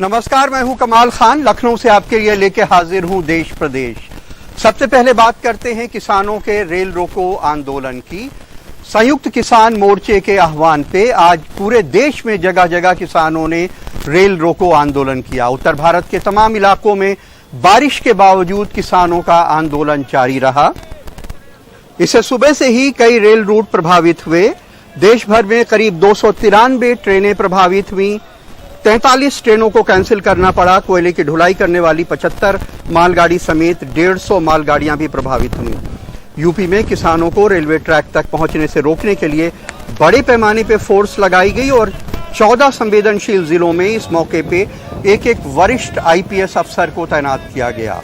नमस्कार, मैं हूं कमाल खान। लखनऊ से आपके लिए लेके हाजिर हूं देश प्रदेश। सबसे पहले बात करते हैं किसानों के रेल रोको आंदोलन की। संयुक्त किसान मोर्चे के आह्वान पे आज पूरे देश में जगह जगह किसानों ने रेल रोको आंदोलन किया। उत्तर भारत के तमाम इलाकों में बारिश के बावजूद किसानों का आंदोलन जारी रहा। इससे सुबह से ही कई रेल रूट प्रभावित हुए। देश भर में करीब 293 ट्रेनें प्रभावित हुई। 43 ट्रेनों को कैंसिल करना पड़ा। कोयले की ढुलाई करने वाली 75 मालगाड़ी समेत 150 मालगाड़ियां भी प्रभावित हुई। यूपी में किसानों को रेलवे ट्रैक तक पहुंचने से रोकने के लिए बड़े पैमाने पर फोर्स लगाई गई और 14 संवेदनशील जिलों में इस मौके पे एक वरिष्ठ आईपीएस अफसर को तैनात किया गया।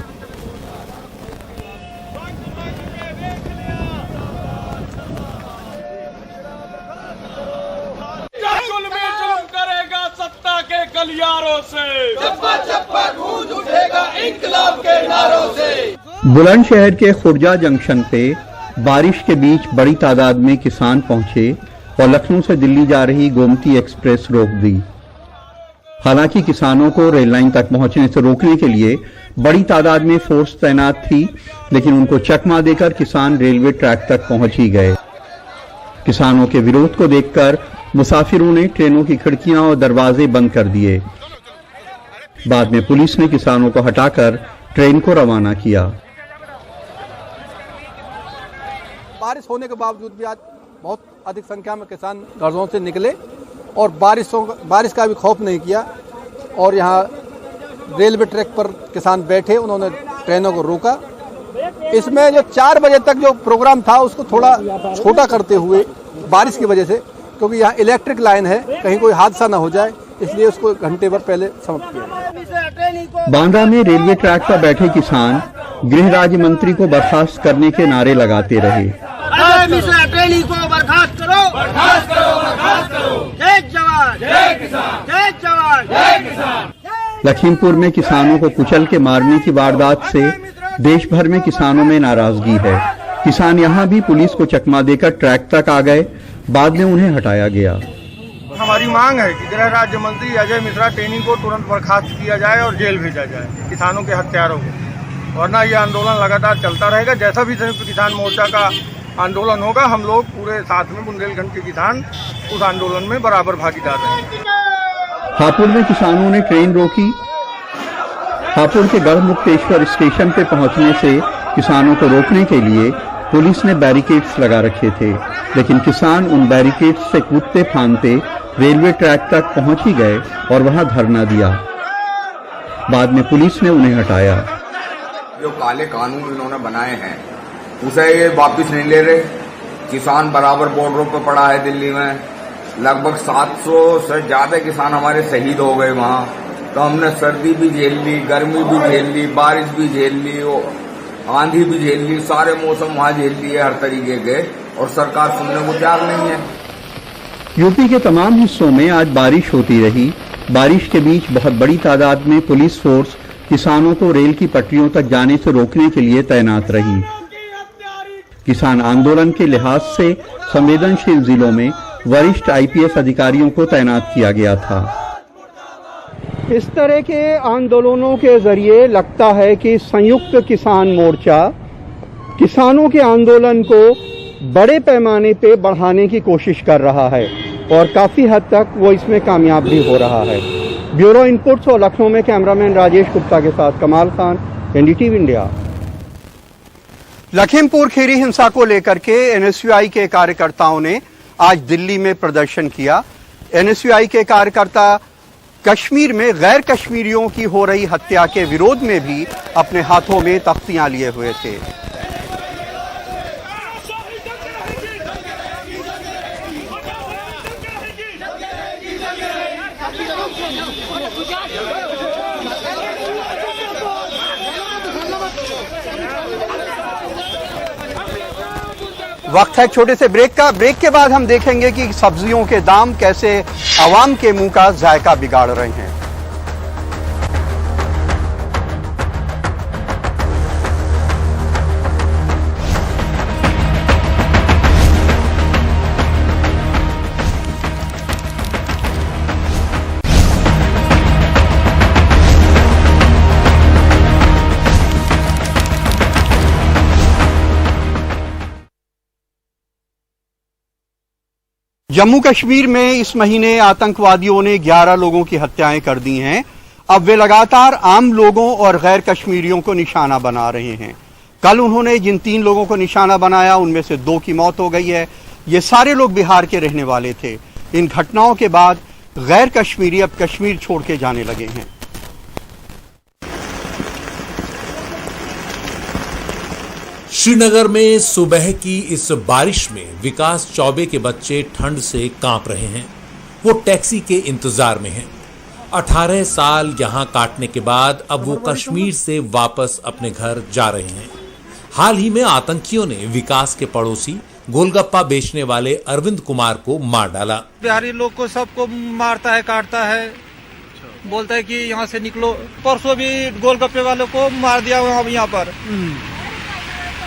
गलियारों से चप्पा चप्पा गूंज उठेगा इंकलाब के नारों से। बुलंदशहर के खुर्जा जंक्शन पे बारिश के बीच बड़ी तादाद में किसान पहुंचे और लखनऊ से दिल्ली जा रही गोमती एक्सप्रेस रोक दी। हालांकि किसानों को रेल लाइन तक पहुंचने से रोकने के लिए बड़ी तादाद में फोर्स तैनात थी, लेकिन उनको चकमा देकर किसान रेलवे ट्रैक तक पहुंच ही गए। किसानों के विरोध को देखकर मुसाफिरों ने ट्रेनों की खिड़कियां और दरवाजे बंद कर दिए। बाद में पुलिस ने किसानों को हटाकर ट्रेन को रवाना किया। बारिश होने के बावजूद भी आज बहुत अधिक संख्या में किसान घरों से निकले और बारिश का भी खौफ नहीं किया और यहाँ रेलवे ट्रैक पर किसान बैठे, उन्होंने ट्रेनों को रोका। इसमें जो 4 बजे तक जो प्रोग्राम था उसको थोड़ा छोटा करते हुए बारिश की वजह से, क्योंकि यहाँ इलेक्ट्रिक लाइन है, कहीं कोई हादसा ना हो जाए, इसलिए उसको घंटे भर पहले समाप्त किया। बांद्रा में रेलवे ट्रैक पर बैठे किसान गृह राज्य मंत्री को बर्खास्त करने के नारे लगाते रहे। ट्रेनिंग को बर्खास्त करो, बर्खास्त करो, बर्खास्त करो। जय जवान, जय किसान, जय जवान, जय किसान। लखीमपुर में किसानों को कुचल के मारने की वारदात से देश भर में किसानों में नाराजगी है। किसान यहाँ भी पुलिस को चकमा देकर ट्रैक तक आ गए, बाद में उन्हें हटाया गया। हमारी मांग है कि गृह राज्य मंत्री अजय मिश्रा ट्रेनिंग को तुरंत बर्खास्त किया जाए और जेल भेजा जाए किसानों के हत्यारों को, वरना ये आंदोलन लगातार चलता रहेगा। जैसा भी संयुक्त किसान मोर्चा का आंदोलन होगा, हम लोग पूरे साथ में बुंदेलखंड के किसान उस आंदोलन में बराबर भागीदार रहेंगे। हापुड़ में किसानों ने ट्रेन रोकी। हापुड़ के गढ़मुक्तेश्वर स्टेशन पे पहुंचने से किसानों को रोकने के लिए पुलिस ने बैरिकेड्स लगा रखे थे, लेकिन किसान उन बैरिकेड्स से कूदते फांदते रेलवे ट्रैक तक पहुंच ही गए और वहां धरना दिया। बाद में पुलिस ने उन्हें हटाया। जो काले कानून इन्होंने बनाए हैं उसे ये वापस नहीं ले रहे। किसान बराबर बॉर्डरों पर पड़ा है। दिल्ली में लगभग 700 से ज्यादा किसान हमारे शहीद हो गए वहां। तो हमने सर्दी भी झेल ली, गर्मी भी झेल ली, बारिश भी झेल ली, आंधी भी झेल ली, सारे मौसम वहां झेल लिए हर तरीके के, और सरकार सुनने को तैयार नहीं है। यूपी के तमाम हिस्सों में आज बारिश होती रही। बारिश के बीच बहुत बड़ी तादाद में पुलिस फोर्स किसानों को रेल की पटरियों तक जाने से रोकने के लिए तैनात रही। किसान आंदोलन के लिहाज से संवेदनशील जिलों में वरिष्ठ आईपीएस अधिकारियों को तैनात किया गया था। इस तरह के आंदोलनों के जरिए लगता है कि संयुक्त किसान मोर्चा किसानों के आंदोलन को बड़े पैमाने पे बढ़ाने की कोशिश कर रहा है और काफी हद तक वो इसमें कामयाब भी हो रहा है। ब्यूरो इनपुट्स और लखनऊ में कैमरामैन राजेश गुप्ता के साथ कमाल खान, एनडीटीवी इंडिया। लखीमपुर खीरी हिंसा को लेकर के एनएसयूआई के कार्यकर्ताओं ने आज दिल्ली में प्रदर्शन किया। एनएसयूआई के कार्यकर्ता कश्मीर में गैर कश्मीरियों की हो रही हत्या के विरोध में भी अपने हाथों में तख्तियां लिए हुए थे। वक्त है छोटे से ब्रेक का। ब्रेक के बाद हम देखेंगे कि सब्जियों के दाम कैसे आवाम के मुंह का जायका बिगाड़ रहे हैं। जम्मू कश्मीर में इस महीने आतंकवादियों ने 11 लोगों की हत्याएं कर दी हैं। अब वे लगातार आम लोगों और गैर कश्मीरियों को निशाना बना रहे हैं। कल उन्होंने जिन 3 लोगों को निशाना बनाया उनमें से 2 की मौत हो गई है। ये सारे लोग बिहार के रहने वाले थे। इन घटनाओं के बाद गैर कश्मीरी अब कश्मीर छोड़ के जाने लगे हैं। श्रीनगर में सुबह की इस बारिश में विकास चौबे के बच्चे ठंड से कांप रहे हैं। वो टैक्सी के इंतजार में हैं। 18 साल यहां काटने के बाद अब वो कश्मीर से वापस अपने घर जा रहे हैं। हाल ही में आतंकियों ने विकास के पड़ोसी गोलगप्पा बेचने वाले अरविंद कुमार को मार डाला। बिहारी लोग को सबको मारता है, काटता है, बोलता है कि यहाँ से निकलो। परसों भी गोलगप्पे वालों को मार दिया यहाँ पर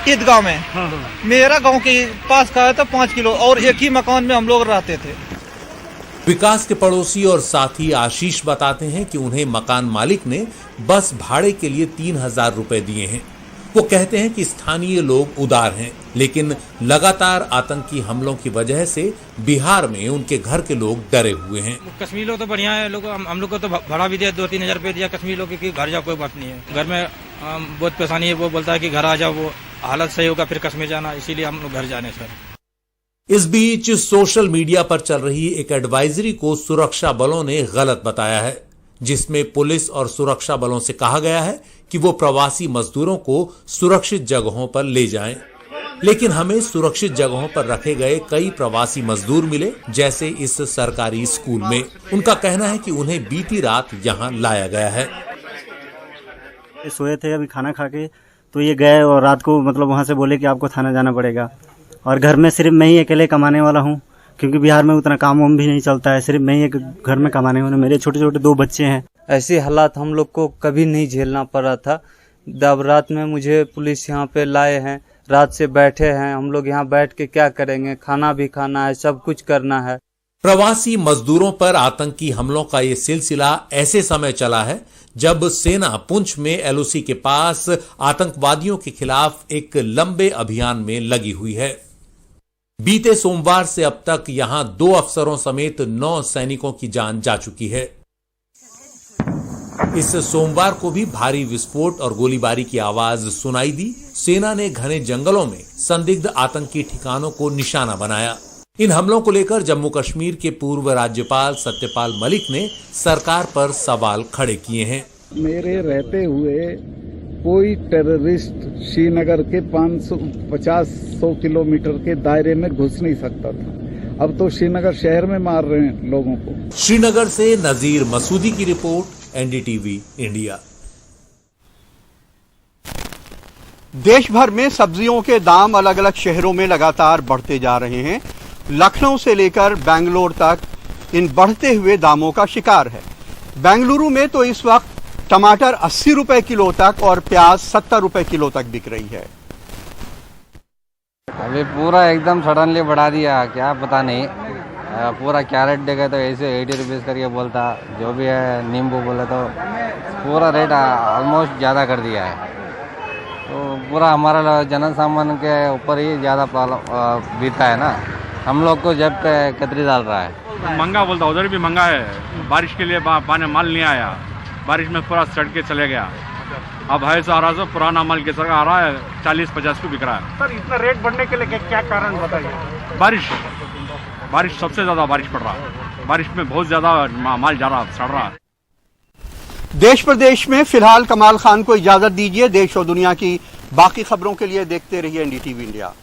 ईदगाह में। मेरा गांव के पास का है तो 5 किलो और एक ही मकान में हम लोग रहते थे। विकास के पड़ोसी और साथी आशीष बताते हैं कि उन्हें मकान मालिक ने बस भाड़े के लिए 3000 रुपए दिए हैं। वो कहते हैं कि स्थानीय लोग उदार हैं, लेकिन लगातार आतंकी हमलों की वजह से बिहार में उनके घर के लोग डरे हुए हैं। कश्मीर लोग तो बढ़िया है, लोग हम लोग को तो भाड़ा भी दिया, 2-3 हजार रुपए दिया। कश्मीर लोग की घर जाओ कोई बात नहीं है, घर में बहुत परेशानी है। वो बोलता है कि घर आ जाओ, वो हालत सही होगा फिर कश्मीर जाना, इसीलिए हम लोग घर जाने सर। इस बीच सोशल मीडिया पर चल रही एक एडवाइजरी को सुरक्षा बलों ने गलत बताया है, जिसमें पुलिस और सुरक्षा बलों से कहा गया है कि वो प्रवासी मजदूरों को सुरक्षित जगहों पर ले जाएं। लेकिन हमें सुरक्षित जगहों पर रखे गए कई प्रवासी मजदूर मिले, जैसे इस सरकारी स्कूल में। उनका कहना है कि उन्हें बीती रात यहाँ लाया गया है। सोए थे अभी खाना खा के, तो ये गए और रात को मतलब वहाँ से बोले कि आपको थाना जाना पड़ेगा। और घर में सिर्फ मैं ही अकेले कमाने वाला हूँ, क्योंकि बिहार में उतना काम वाम भी नहीं चलता है। सिर्फ मैं ही घर में कमाने वाला। मेरे छोटे छोटे 2 बच्चे हैं। ऐसी हालात हम लोग को कभी नहीं झेलना पड़ा था। अब रात में मुझे पुलिस यहाँ पे लाए हैं, रात से बैठे हैं। हम लोग यहाँ बैठ के क्या करेंगे, खाना भी खाना है, सब कुछ करना है। प्रवासी मजदूरों पर आतंकी हमलों का ये सिलसिला ऐसे समय चला है जब सेना पुंछ में एलओसी के पास आतंकवादियों के खिलाफ एक लंबे अभियान में लगी हुई है। बीते सोमवार से अब तक यहां 2 अफसरों समेत 9 सैनिकों की जान जा चुकी है। इस सोमवार को भी भारी विस्फोट और गोलीबारी की आवाज सुनाई दी। सेना ने घने जंगलों में संदिग्ध आतंकी ठिकानों को निशाना बनाया। इन हमलों को लेकर जम्मू कश्मीर के पूर्व राज्यपाल सत्यपाल मलिक ने सरकार पर सवाल खड़े किए हैं। मेरे रहते हुए कोई टेररिस्ट श्रीनगर के 550-100 किलोमीटर के दायरे में घुस नहीं सकता था। अब तो श्रीनगर शहर में मार रहे हैं लोगों को। श्रीनगर से नजीर मसूदी की रिपोर्ट, एनडीटीवी इंडिया। देश भर में सब्जियों के दाम अलग अलग शहरों में लगातार बढ़ते जा रहे हैं। लखनऊ से लेकर बेंगलोर तक इन बढ़ते हुए दामों का शिकार है। बेंगलुरु में तो इस वक्त टमाटर 80 रुपए किलो तक और प्याज 70 रुपए किलो तक बिक रही है। अभी पूरा एकदम सडनली बढ़ा दिया, क्या पता नहीं। पूरा कैरेट देगा तो ऐसे 80 रुपीज़ करके बोलता, जो भी है नींबू बोले तो पूरा रेट ऑलमोस्ट ज़्यादा कर दिया है। तो पूरा हमारा जन सामान्य के ऊपर ही ज़्यादा प्रॉब्लम बीता है ना। हम लोग को जब पे कतरी डाल रहा है। महंगा बोलता, उधर भी महंगा है। बारिश के लिए पानी माल नहीं आया, बारिश में पूरा सड़ के चले गया। अब है आ रहा पुराना माल के आ रहा है, 40-50 पे बिक रहा है। सर इतना रेट बढ़ने के लिए क्या कारण बताइए? बारिश सबसे ज्यादा बारिश पड़ रहा है। बारिश में बहुत ज्यादा माल जा रहा, सड़ रहा है। देश प्रदेश में फिलहाल कमाल खान को इजाजत दीजिए। देश और दुनिया की बाकी खबरों के लिए देखते रहिए एनडीटीवी इंडिया।